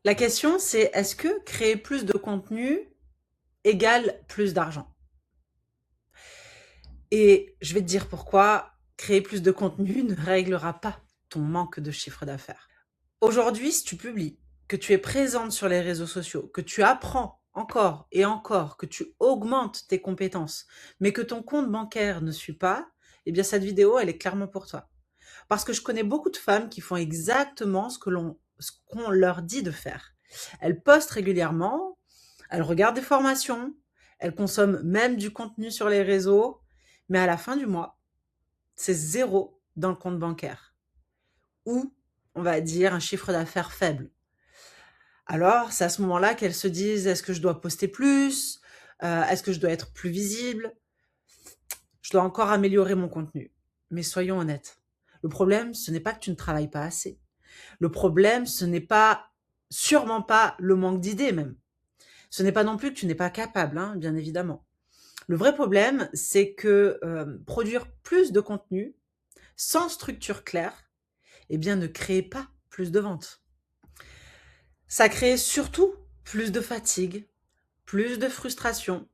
La question, c'est est-ce que créer plus de contenu égale plus d'argent? Et je vais te dire pourquoi créer plus de contenu ne réglera pas ton manque de chiffre d'affaires. Aujourd'hui, si tu publies, que tu es présente sur les réseaux sociaux, que tu apprends encore et encore, que tu augmentes tes compétences, mais que ton compte bancaire ne suit pas, eh bien cette vidéo, elle est clairement pour toi. Parce que je connais beaucoup de femmes qui font exactement ce qu'on leur dit de faire. Elles postent régulièrement, elles regardent des formations, elles consomment même du contenu sur les réseaux, mais à la fin du mois, c'est zéro dans le compte bancaire. Ou, on va dire, un chiffre d'affaires faible. Alors, c'est à ce moment-là qu'elles se disent, est-ce que je dois poster plus? Est-ce que je dois être plus visible? Je dois encore améliorer mon contenu. Mais soyons honnêtes. Le problème, ce n'est pas que tu ne travailles pas assez. Le problème, ce n'est pas, sûrement pas le manque d'idées même. Ce n'est pas non plus que tu n'es pas capable, hein, bien évidemment. Le vrai problème, c'est que produire plus de contenu sans structure claire, eh bien, ne crée pas plus de ventes. Ça crée surtout plus de fatigue, plus de frustration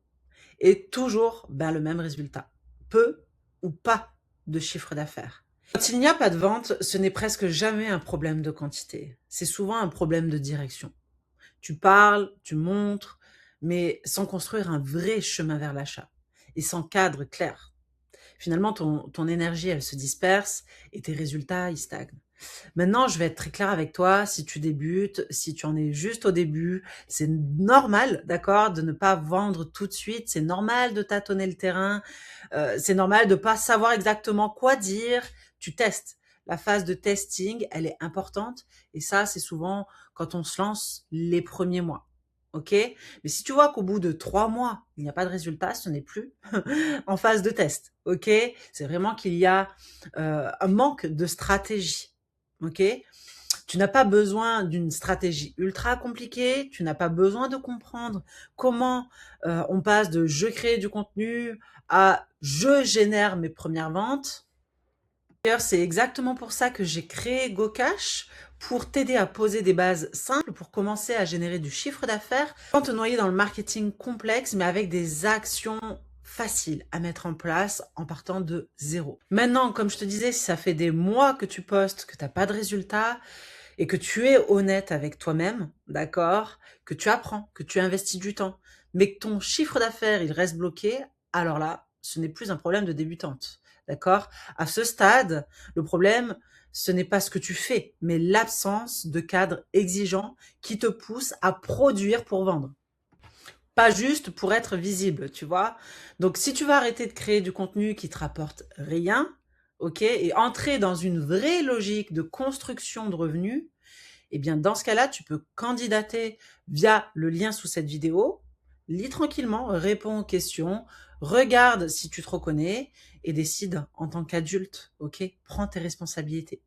et toujours le même résultat. Peu ou pas de chiffre d'affaires. Quand il n'y a pas de vente, ce n'est presque jamais un problème de quantité. C'est souvent un problème de direction. Tu parles, tu montres, mais sans construire un vrai chemin vers l'achat et sans cadre clair. Finalement, ton énergie, elle se disperse et tes résultats, ils stagnent. Maintenant, je vais être très claire avec toi. Si tu débutes, si tu en es juste au début, c'est normal, d'accord, de ne pas vendre tout de suite. C'est normal de tâtonner le terrain. C'est normal de pas savoir exactement quoi dire. Tu testes. La phase de testing, elle est importante. Et ça, c'est souvent quand on se lance les premiers mois. OK? Mais si tu vois qu'au bout de 3 mois, il n'y a pas de résultat, ce n'est plus en phase de test. OK? C'est vraiment qu'il y a un manque de stratégie. OK? Tu n'as pas besoin d'une stratégie ultra compliquée, tu n'as pas besoin de comprendre comment on passe de je crée du contenu à je génère mes premières ventes. D'ailleurs, c'est exactement pour ça que j'ai créé GoCash, pour t'aider à poser des bases simples, pour commencer à générer du chiffre d'affaires, sans te noyer dans le marketing complexe, mais avec des actions faciles à mettre en place en partant de zéro. Maintenant, comme je te disais, si ça fait des mois que tu postes, que tu n'as pas de résultats, et que tu es honnête avec toi-même, d'accord, que tu apprends, que tu investis du temps, mais que ton chiffre d'affaires, il reste bloqué, alors là, ce n'est plus un problème de débutante, d'accord? À ce stade, le problème, ce n'est pas ce que tu fais, mais l'absence de cadre exigeant qui te pousse à produire pour vendre. Pas juste pour être visible, tu vois? Donc, si tu vas arrêter de créer du contenu qui te rapporte rien, ok, et entrer dans une vraie logique de construction de revenus, eh bien, dans ce cas-là, tu peux candidater via le lien sous cette vidéo. Lis tranquillement, réponds aux questions, regarde si tu te reconnais et décide en tant qu'adulte, ok? Prends tes responsabilités.